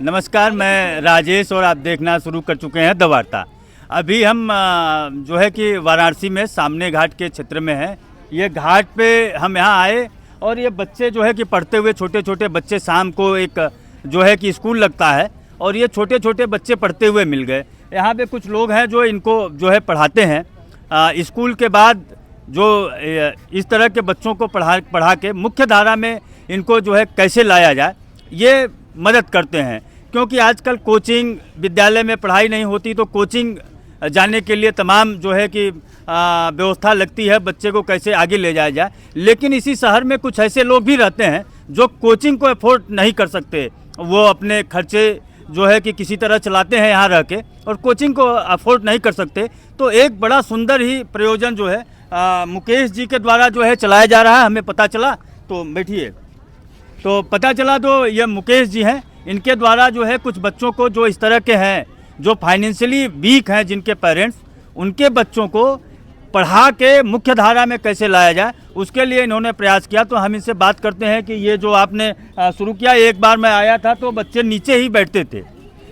नमस्कार, मैं राजेश और आप देखना शुरू कर चुके हैं द वार्ता। अभी हम जो है कि वाराणसी में सामने घाट के क्षेत्र में हैं। ये घाट पे हम यहाँ आए और ये बच्चे जो है कि पढ़ते हुए छोटे छोटे बच्चे, शाम को एक जो है कि स्कूल लगता है और ये छोटे छोटे बच्चे पढ़ते हुए मिल गए। यहाँ पे कुछ लोग हैं जो इनको जो है पढ़ाते हैं। स्कूल के बाद जो इस तरह के बच्चों को पढ़ा के मुख्य धारा में इनको जो है कैसे लाया जाए, ये मदद करते हैं। क्योंकि आजकल कोचिंग विद्यालय में पढ़ाई नहीं होती, तो कोचिंग जाने के लिए तमाम जो है कि व्यवस्था लगती है, बच्चे को कैसे आगे ले जाया जाए। लेकिन इसी शहर में कुछ ऐसे लोग भी रहते हैं जो कोचिंग को अफोर्ड नहीं कर सकते। वो अपने खर्चे जो है कि किसी तरह चलाते हैं यहाँ रह के, और कोचिंग को अफोर्ड नहीं कर सकते। तो एक बड़ा सुंदर ही प्रयोजन जो है मुकेश जी के द्वारा जो है चलाया जा रहा है। हमें पता चला, तो बैठिए, तो पता चला तो ये मुकेश जी हैं। इनके द्वारा जो है कुछ बच्चों को जो इस तरह के हैं, जो फाइनेंशियली वीक हैं, जिनके पेरेंट्स, उनके बच्चों को पढ़ा के मुख्य धारा में कैसे लाया जाए, उसके लिए इन्होंने प्रयास किया। तो हम इनसे बात करते हैं कि ये जो आपने शुरू किया, एक बार मैं आया था तो बच्चे नीचे ही बैठते थे,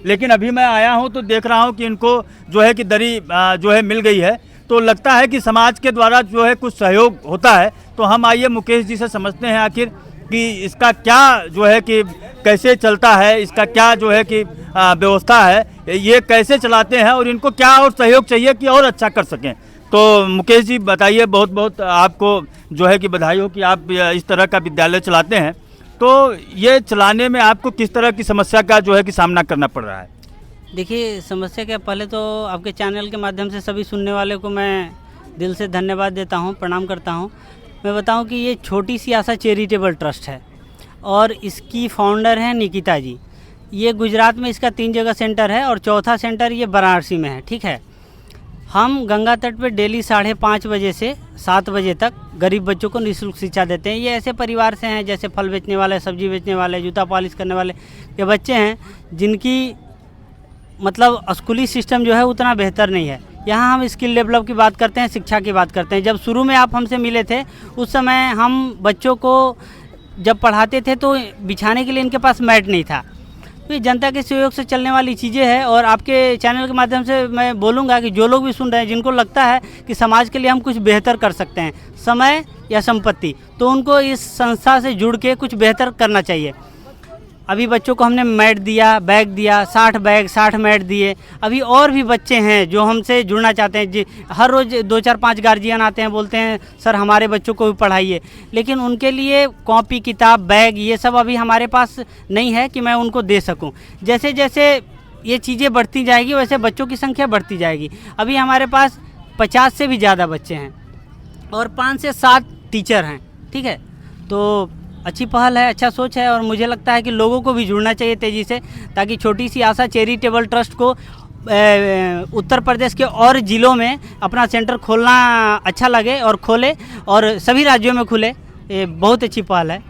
लेकिन अभी मैं आया हूँ तो देख रहा हूँ कि इनको जो है कि दरी जो है मिल गई है। तो लगता है कि समाज के द्वारा जो है कुछ सहयोग होता है। तो हम आइए मुकेश जी से समझते हैं आखिर कि इसका क्या जो है कि कैसे चलता है, इसका क्या जो है कि व्यवस्था है, ये कैसे चलाते हैं और इनको क्या और सहयोग चाहिए कि और अच्छा कर सकें। तो मुकेश जी बताइए, बहुत बहुत आपको जो है कि बधाई हो कि आप इस तरह का विद्यालय चलाते हैं। तो ये चलाने में आपको किस तरह की समस्या का जो है कि सामना करना पड़ रहा है? देखिए, समस्या क्या, पहले तो आपके चैनल के माध्यम से सभी सुनने वाले को मैं दिल से धन्यवाद देता हूं, प्रणाम करता हूं। मैं बताऊं कि ये छोटी सी आशा चैरिटेबल ट्रस्ट है और इसकी फाउंडर हैं निकिता जी। ये गुजरात में इसका 3 जगह सेंटर है और चौथा सेंटर ये वाराणसी में है। ठीक है, हम गंगा तट पे डेली 5:30 बजे से 7 बजे तक गरीब बच्चों को निःशुल्क शिक्षा देते हैं। ये ऐसे परिवार से हैं जैसे फल बेचने वाले, सब्जी बेचने वाले, जूता पॉलिश करने वाले ये बच्चे हैं जिनकी मतलब स्कूली सिस्टम जो है उतना बेहतर नहीं है। यहाँ हम स्किल डेवलप की बात करते हैं, शिक्षा की बात करते हैं। जब शुरू में आप हमसे मिले थे उस समय हम बच्चों को जब पढ़ाते थे तो बिछाने के लिए इनके पास मैट नहीं था। तो ये जनता के सहयोग से चलने वाली चीज़ें हैं और आपके चैनल के माध्यम से मैं बोलूँगा कि जो लोग भी सुन रहे हैं, जिनको लगता है कि समाज के लिए हम कुछ बेहतर कर सकते हैं, समय या संपत्ति, तो उनको इस संस्था से जुड़ के कुछ बेहतर करना चाहिए। अभी बच्चों को हमने मैट दिया, बैग दिया, 60 बैग 60 मैट दिए। अभी और भी बच्चे हैं जो हमसे जुड़ना चाहते हैं। जी, हर रोज़ 2-4-5 गार्जियन आते हैं, बोलते हैं सर हमारे बच्चों को भी पढ़ाइए, लेकिन उनके लिए कॉपी किताब बैग ये सब अभी हमारे पास नहीं है कि मैं उनको दे सकूं। जैसे जैसे ये चीज़ें बढ़ती जाएगी वैसे बच्चों की संख्या बढ़ती जाएगी। अभी हमारे पास 50 से भी ज़्यादा बच्चे हैं और 5 से 7 टीचर हैं। ठीक है, तो अच्छी पहल है, अच्छा सोच है और मुझे लगता है कि लोगों को भी जुड़ना चाहिए तेज़ी से, ताकि छोटी सी आशा चैरिटेबल ट्रस्ट को उत्तर प्रदेश के और ज़िलों में अपना सेंटर खोलना अच्छा लगे और खोले और सभी राज्यों में खुले। ये बहुत अच्छी पहल है।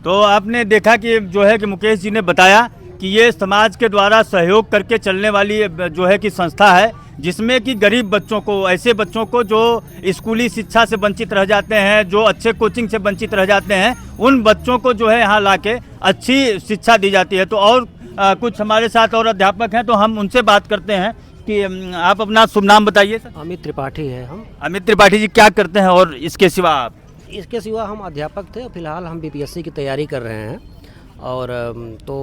तो आपने देखा कि जो है कि मुकेश जी ने बताया कि ये समाज के द्वारा सहयोग करके चलने वाली जो है कि संस्था है, जिसमें कि गरीब बच्चों को, ऐसे बच्चों को जो स्कूली शिक्षा से वंचित रह जाते हैं, जो अच्छे कोचिंग से वंचित रह जाते हैं, उन बच्चों को जो है यहाँ लाके अच्छी शिक्षा दी जाती है। तो और कुछ हमारे साथ और अध्यापक हैं, तो हम उनसे बात करते हैं कि आप अपना शुभ नाम बताइए सर। अमित त्रिपाठी है हम। अमित त्रिपाठी जी, क्या करते हैं और इसके सिवा आप? इसके सिवा हम अध्यापक थे, फिलहाल हम बीपीएससी की तैयारी कर रहे हैं और तो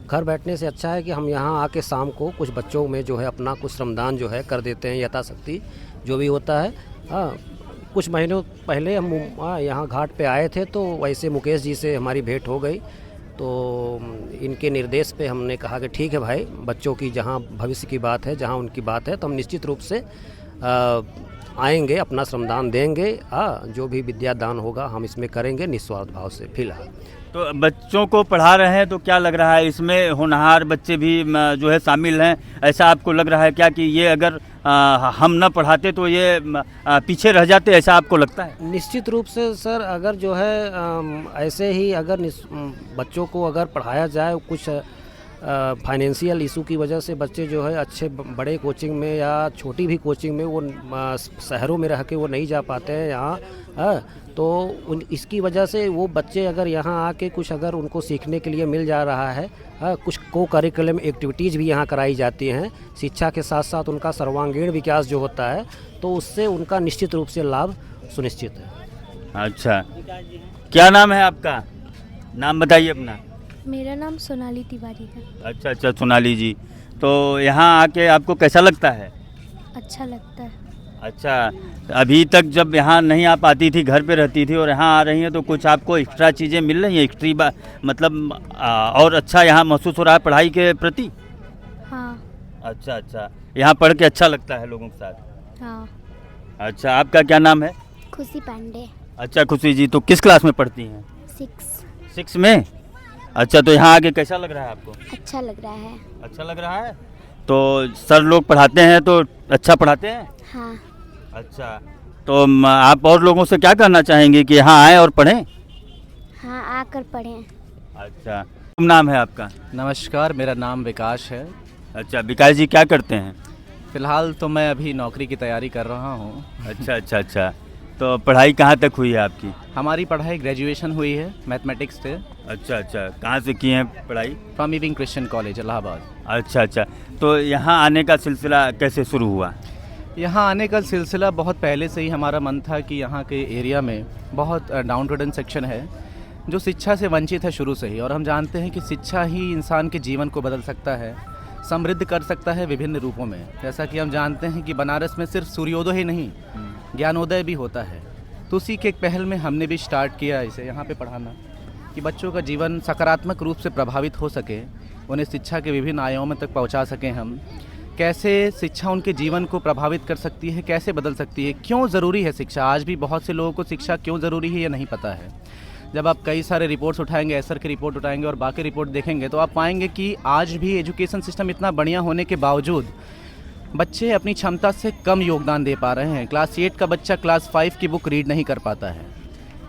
घर बैठने से अच्छा है कि हम यहाँ आके शाम को कुछ बच्चों में जो है अपना कुछ श्रमदान जो है कर देते हैं, यथाशक्ति जो भी होता है। कुछ महीनों पहले हम यहाँ घाट पे आए थे तो वैसे मुकेश जी से हमारी भेंट हो गई। तो इनके निर्देश पे हमने कहा कि ठीक है भाई, बच्चों की जहाँ भविष्य की बात है, जहाँ उनकी बात है, तो हम निश्चित रूप से आएंगे, अपना श्रमदान देंगे। जो भी विद्यादान होगा हम इसमें करेंगे निस्वार्थ भाव से। फिलहाल तो बच्चों को पढ़ा रहे हैं, तो क्या लग रहा है इसमें होनहार बच्चे भी जो है शामिल हैं? ऐसा आपको लग रहा है क्या कि ये अगर हम न पढ़ाते तो ये पीछे रह जाते, ऐसा आपको लगता है? निश्चित रूप से सर, अगर जो है ऐसे ही अगर बच्चों को अगर पढ़ाया जाए, कुछ फाइनेंशियल इशू की वजह से बच्चे जो है अच्छे बड़े कोचिंग में या छोटी भी कोचिंग में वो शहरों में रह के वो नहीं जा पाते हैं यहाँ। तो इसकी वजह से वो बच्चे अगर यहाँ आके कुछ अगर उनको सीखने के लिए मिल जा रहा है, कुछ को करिकुलम एक्टिविटीज़ भी यहाँ कराई जाती हैं, शिक्षा के साथ साथ उनका सर्वांगीण विकास जो होता है, तो उससे उनका निश्चित रूप से लाभ सुनिश्चित है। अच्छा, क्या नाम है आपका? नाम बताइए अपना। मेरा नाम सोनाली तिवारी है। अच्छा अच्छा, सोनाली जी, तो यहाँ आके आपको कैसा लगता है? अच्छा लगता है। अच्छा, अभी तक जब यहाँ नहीं आ पाती थी, घर पे रहती थी, और यहाँ आ रही हैं तो कुछ आपको एक्स्ट्रा चीज़ें मिल रही हैं, मतलब और अच्छा यहाँ महसूस हो रहा है पढ़ाई के प्रति? हाँ। अच्छा अच्छा, यहाँ पढ़ के अच्छा लगता है लोगों के साथ? हाँ। अच्छा, आपका क्या नाम है? खुशी पांडे। अच्छा खुशी जी, तो किस क्लास में पढ़ती हैं? 6 में। अच्छा, तो यहाँ आके कैसा लग रहा है आपको? अच्छा लग रहा है। अच्छा लग रहा है। तो सर लोग पढ़ाते हैं तो अच्छा पढ़ाते हैं? हाँ। अच्छा, तो आप और लोगों से क्या कहना चाहेंगे कि यहाँ आए और पढ़ें? हाँ, आकर पढ़ें। अच्छा, नाम है आपका? नमस्कार, मेरा नाम विकास है। अच्छा, विकास जी क्या करते हैं? फ़िलहाल तो मैं अभी नौकरी की तैयारी कर रहा हूँ। अच्छा अच्छा अच्छा, तो पढ़ाई कहाँ तक हुई है आपकी? हमारी पढ़ाई ग्रेजुएशन हुई है मैथमेटिक्स से। अच्छा अच्छा, कहाँ से की है पढ़ाई? From Ewing Christian College Allahabad. अच्छा अच्छा, तो यहाँ आने का सिलसिला कैसे शुरू हुआ? यहाँ आने का सिलसिला बहुत पहले से ही हमारा मन था कि यहाँ के एरिया में बहुत डाउन टू अर्थ सेक्शन है जो शिक्षा से वंचित है शुरू से ही, और हम जानते हैं कि शिक्षा ही इंसान के जीवन को बदल सकता है, समृद्ध कर सकता है विभिन्न रूपों में। जैसा कि हम जानते हैं कि बनारस में सिर्फ सूर्योदय ही नहीं, ज्ञानोदय भी होता है। तो उसी के एक पहल में हमने भी स्टार्ट किया इसे यहाँ पे पढ़ाना, कि बच्चों का जीवन सकारात्मक रूप से प्रभावित हो सके, उन्हें शिक्षा के विभिन्न आयामों तक पहुँचा सकें हम। कैसे शिक्षा उनके जीवन को प्रभावित कर सकती है, कैसे बदल सकती है, क्यों ज़रूरी है शिक्षा। आज भी बहुत से लोगों को शिक्षा क्यों ज़रूरी है ये नहीं पता है। जब आप कई सारे रिपोर्ट्स उठाएंगे, एसर की रिपोर्ट उठाएंगे और बाकी रिपोर्ट देखेंगे, तो आप पाएंगे कि आज भी एजुकेशन सिस्टम इतना बढ़िया होने के बावजूद बच्चे अपनी क्षमता से कम योगदान दे पा रहे हैं। क्लास 8 का बच्चा क्लास 5 की बुक रीड नहीं कर पाता है।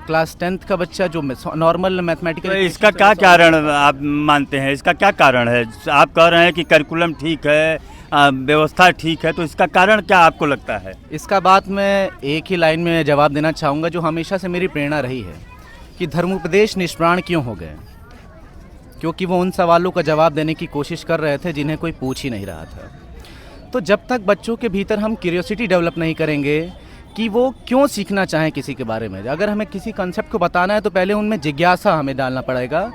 क्लास 10th का बच्चा जो नॉर्मल मैथमेटिकल, तो इसका क्या कारण आप मानते हैं? इसका क्या कारण है? आप कह रहे हैं कि करिकुलम ठीक है, व्यवस्था ठीक है, तो इसका कारण क्या आपको लगता है? इसका बात मैं एक ही लाइन में जवाब देना चाहूँगा, जो हमेशा से मेरी प्रेरणा रही है, कि धर्मोपदेश निष्प्राण क्यों हो गए। क्योंकि वो उन सवालों का जवाब देने की कोशिश कर रहे थे जिन्हें कोई पूछ ही नहीं रहा था। तो जब तक बच्चों के भीतर हम क्यूरियोसिटी डेवलप नहीं करेंगे कि वो क्यों सीखना चाहें किसी के बारे में, अगर हमें किसी कंसेप्ट को बताना है तो पहले उनमें जिज्ञासा हमें डालना पड़ेगा,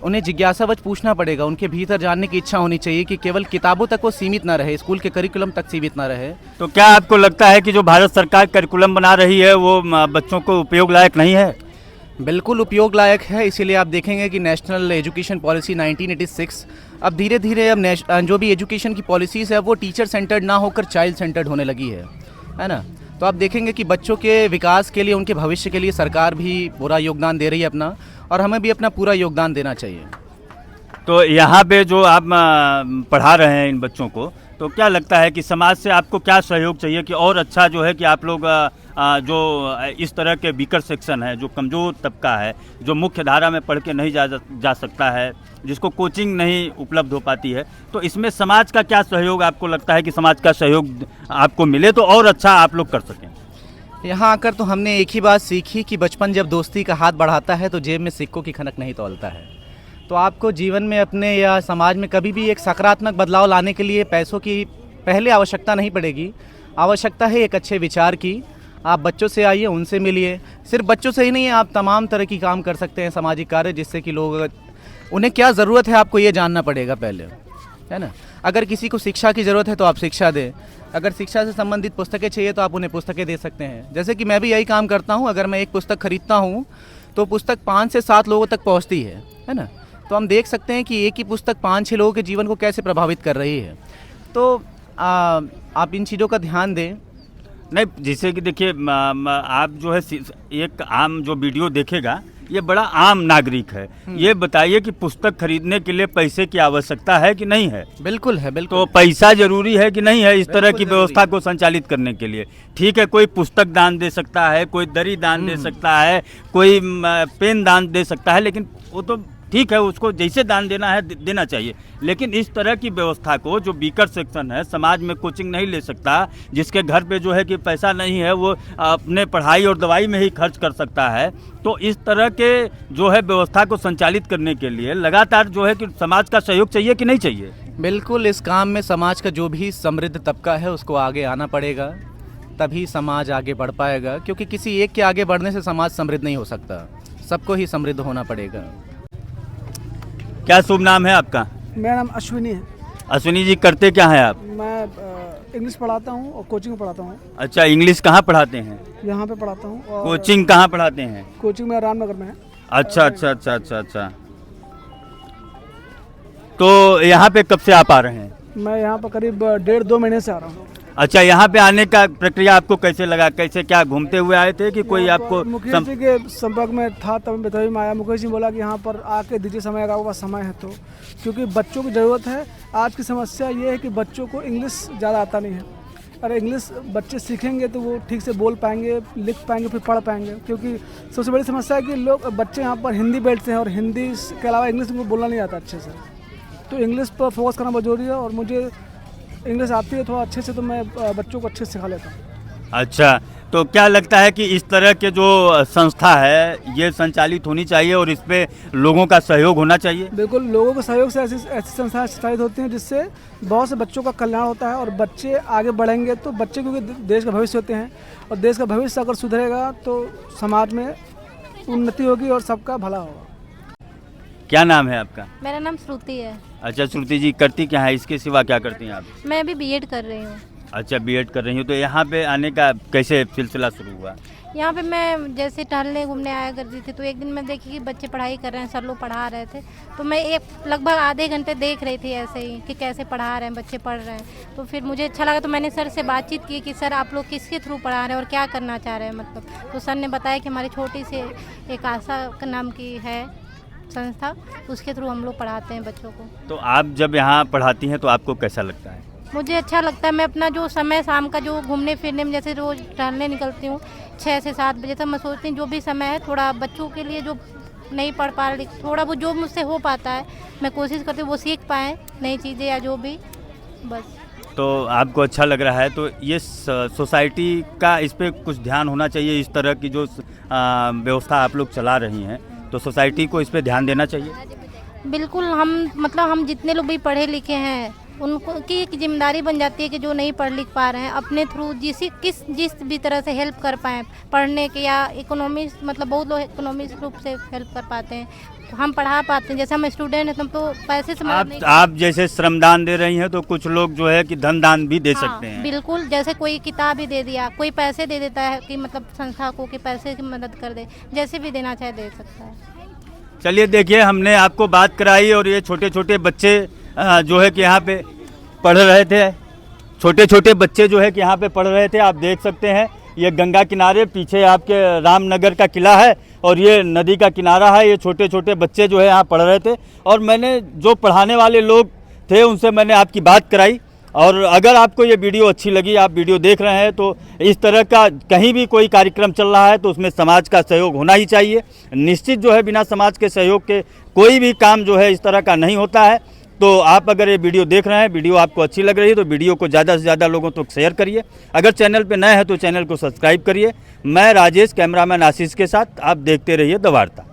उन्हें जिज्ञासावश पूछना पड़ेगा, उनके भीतर जानने की इच्छा होनी चाहिए, कि केवल किताबों तक वो सीमित ना रहे, स्कूल के करिकुलम तक सीमित ना रहे। तो क्या आपको लगता है कि जो भारत सरकार करिकुलम बना रही है वो बच्चों को उपयोग लायक नहीं है? बिल्कुल उपयोग लायक है। इसीलिए आप देखेंगे कि नेशनल एजुकेशन पॉलिसी 1986 अब धीरे धीरे अब जो भी एजुकेशन की पॉलिसीज़ है वो टीचर सेंटर्ड ना होकर चाइल्ड सेंटर्ड होने लगी है ना। तो आप देखेंगे कि बच्चों के विकास के लिए, उनके भविष्य के लिए सरकार भी पूरा योगदान दे रही है अपना, और हमें भी अपना पूरा योगदान देना चाहिए। तो यहाँ पे जो आप पढ़ा रहे हैं इन बच्चों को, तो क्या लगता है कि समाज से आपको क्या सहयोग चाहिए कि और अच्छा जो है कि आप लोग जो इस तरह के वीकर सेक्शन है, जो कमज़ोर तबका है, जो मुख्य धारा में पढ़ के नहीं जा सकता है, जिसको कोचिंग नहीं उपलब्ध हो पाती है, तो इसमें समाज का क्या सहयोग आपको लगता है कि समाज का सहयोग आपको मिले तो और अच्छा आप लोग कर सकें? यहाँ आकर तो हमने एक ही बात सीखी कि बचपन जब दोस्ती का हाथ बढ़ाता है तो जेब में सिक्कों की खनक नहीं तौलता है। तो आपको जीवन में अपने या समाज में कभी भी एक सकारात्मक बदलाव लाने के लिए पैसों की पहले आवश्यकता नहीं पड़ेगी, आवश्यकता है एक अच्छे विचार की। आप बच्चों से आइए, उनसे मिलिए। सिर्फ बच्चों से ही नहीं है, आप तमाम तरह की काम कर सकते हैं सामाजिक कार्य, जिससे कि लोग, उन्हें क्या ज़रूरत है आपको ये जानना पड़ेगा पहले, है ना। अगर किसी को शिक्षा की ज़रूरत है तो आप शिक्षा दें, अगर शिक्षा से संबंधित पुस्तकें चाहिए तो आप उन्हें पुस्तकें दे सकते हैं। जैसे कि मैं भी यही काम करता हूँ, अगर मैं एक पुस्तक खरीदता हूँ तो पुस्तक 5 से 7 लोगों तक पहुँचती है ना। तो हम देख सकते हैं कि एक ही पुस्तक 5-6 लोगों के जीवन को कैसे प्रभावित कर रही है। तो आप इन चीज़ों का ध्यान दें। नहीं, जैसे कि देखिए, आप जो है एक आम जो वीडियो देखेगा, ये बड़ा आम नागरिक है, ये बताइए कि पुस्तक खरीदने के लिए पैसे की आवश्यकता है कि नहीं है? बिल्कुल है, बिल्कुल। तो पैसा जरूरी है कि नहीं है इस तरह की व्यवस्था को संचालित करने के लिए? ठीक है, कोई पुस्तक दान दे सकता है, कोई दरी दान दे सकता है, कोई पेन दान दे सकता है, लेकिन वो तो ठीक है, उसको जैसे दान देना है देना चाहिए, लेकिन इस तरह की व्यवस्था को, जो वीकर सेक्शन है, समाज में कोचिंग नहीं ले सकता, जिसके घर पे जो है कि पैसा नहीं है, वो अपने पढ़ाई और दवाई में ही खर्च कर सकता है, तो इस तरह के जो है व्यवस्था को संचालित करने के लिए लगातार जो है कि समाज का सहयोग चाहिए कि नहीं चाहिए? बिल्कुल, इस काम में समाज का जो भी समृद्ध तबका है उसको आगे आना पड़ेगा, तभी समाज आगे बढ़ पाएगा, क्योंकि किसी एक के आगे बढ़ने से समाज समृद्ध नहीं हो सकता, सबको ही समृद्ध होना पड़ेगा। क्या शुभ नाम है आपका? मेरा नाम अश्विनी है। अश्विनी जी, करते क्या हैं आप? मैं इंग्लिश पढ़ाता हूँ और कोचिंग पढ़ाता हूँ। अच्छा, इंग्लिश कहाँ पढ़ाते हैं? यहाँ पे पढ़ाता हूँ। और कोचिंग कहाँ पढ़ाते हैं? कोचिंग मेरा रामनगर में है। अच्छा अच्छा अच्छा अच्छा अच्छा। तो यहाँ पे कब से आप आ रहे हैं? मैं यहाँ पर करीब 1.5-2 महीने से आ रहा हूँ। अच्छा, यहाँ पे आने का प्रक्रिया आपको कैसे लगा? कैसे, क्या घूमते हुए आए थे कि कोई आपको मुकेश जी के संपर्क में था, तभी मैं आया। मुकेश जी बोला कि यहाँ पर आके दीजिए समय, अगर आपके पास समय है तो, क्योंकि बच्चों की ज़रूरत है। आज की समस्या ये है कि बच्चों को इंग्लिश ज़्यादा आता नहीं है। अगर इंग्लिश बच्चे सीखेंगे तो वो ठीक से बोल पाएंगे, लिख पाएंगे, फिर पढ़ पाएंगे। क्योंकि सबसे बड़ी समस्या है कि लोग बच्चे यहाँ पर हिंदी बैठते हैं और हिंदी के अलावा इंग्लिश उनको बोलना नहीं आता अच्छे से, तो इंग्लिश पर फोकस करना बहुत जरूरी है। और मुझे इंग्लिश आती है थोड़ा अच्छे से, तो मैं बच्चों को अच्छे से सिखा लेता हूँ। अच्छा, तो क्या लगता है कि इस तरह के जो संस्था है ये संचालित होनी चाहिए और इस पे लोगों का सहयोग होना चाहिए? बिल्कुल, लोगों के सहयोग से ऐसी संस्थाएं संचालित होती हैं जिससे बहुत से बच्चों का कल्याण होता है और बच्चे आगे बढ़ेंगे। तो बच्चे क्योंकि देश का भविष्य होते हैं, और देश का भविष्य अगर सुधरेगा तो समाज में उन्नति होगी और सबका भला होगा। क्या नाम है आपका? मेरा नाम श्रुति है। अच्छा श्रुति जी, करती क्या है, इसके सिवा क्या करती हैं आप? मैं अभी बीएड कर रही हूँ। अच्छा, बीएड कर रही हूँ। तो यहाँ पे आने का कैसे सिलसिला शुरू हुआ? यहाँ पे मैं जैसे टहलने घूमने आया करती थी, तो एक दिन मैं देखी कि बच्चे पढ़ाई कर रहे हैं, सर लोग पढ़ा रहे थे, तो मैं लगभग आधे घंटे देख रही थी ऐसे ही कि कैसे पढ़ा रहे हैं, बच्चे पढ़ रहे हैं। तो फिर मुझे अच्छा लगा, तो मैंने सर से बातचीत की कि सर आप लोग किसके थ्रू पढ़ा रहे हैं और क्या करना चाह रहे हैं मतलब। तो सर ने बताया कि हमारी छोटी सी एक आशा का नाम की है संस्था, उसके थ्रू हम लोग पढ़ाते हैं बच्चों को। तो आप जब यहाँ पढ़ाती हैं तो आपको कैसा लगता है? मुझे अच्छा लगता है। मैं अपना जो समय शाम का जो घूमने फिरने में, जैसे रोज़ टहलने निकलती हूँ 6 से 7 बजे तक, मैं सोचती हूँ जो भी समय है थोड़ा बच्चों के लिए, जो नहीं पढ़ पा रही, थोड़ा वो जो मुझसे हो पाता है मैं कोशिश करती हूँ वो सीख पाएँ नई चीज़ें या जो भी, बस। तो आपको अच्छा लग रहा है, तो ये सोसाइटी का इस पर कुछ ध्यान होना चाहिए। इस तरह की जो व्यवस्था आप लोग चला रही हैं, तो सोसाइटी को इस पर ध्यान देना चाहिए। बिल्कुल, हम जितने लोग भी पढ़े लिखे हैं उनको की एक जिम्मेदारी बन जाती है कि जो नहीं पढ़ लिख पा रहे हैं अपने थ्रू जिस भी तरह से हेल्प कर पाएँ पढ़ने के, या इकोनॉमिक्स, मतलब बहुत लोग इकोनॉमिक्स रूप से हेल्प कर पाते हैं, तो हम पढ़ा पाते हैं। जैसे हम स्टूडेंट हैं तो पैसे से आप जैसे श्रमदान दे रही हैं, तो कुछ लोग जो है कि धन दान भी दे सकते हैं। बिल्कुल, जैसे कोई किताब ही दे दिया, कोई पैसे दे देता है कि मतलब संस्था को कि पैसे की मदद कर दे, जैसे भी देना चाहे दे सकता है। चलिए देखिए, हमने आपको बात कराई और ये छोटे छोटे बच्चे जो है कि यहाँ पे पढ़ रहे थे, छोटे छोटे बच्चे जो है कि यहाँ पे पढ़ रहे थे। आप देख सकते हैं ये गंगा किनारे, पीछे आपके रामनगर का किला है और ये नदी का किनारा है। ये छोटे छोटे बच्चे जो है यहाँ पढ़ रहे थे और मैंने जो पढ़ाने वाले लोग थे उनसे मैंने आपकी बात कराई। और अगर आपको ये वीडियो अच्छी लगी, आप वीडियो देख रहे हैं, तो इस तरह का कहीं भी कोई कार्यक्रम चल रहा है तो उसमें समाज का सहयोग होना ही चाहिए। निश्चित जो है बिना समाज के सहयोग के कोई भी काम जो है इस तरह का नहीं होता है। तो आप अगर ये वीडियो देख रहे हैं, वीडियो आपको अच्छी लग रही है, तो वीडियो को ज़्यादा से ज़्यादा लोगों तक शेयर करिए। अगर चैनल पे नए हैं तो चैनल को सब्सक्राइब करिए। मैं राजेश, कैमरामैन आशीष के साथ, आप देखते रहिए द वार्ता।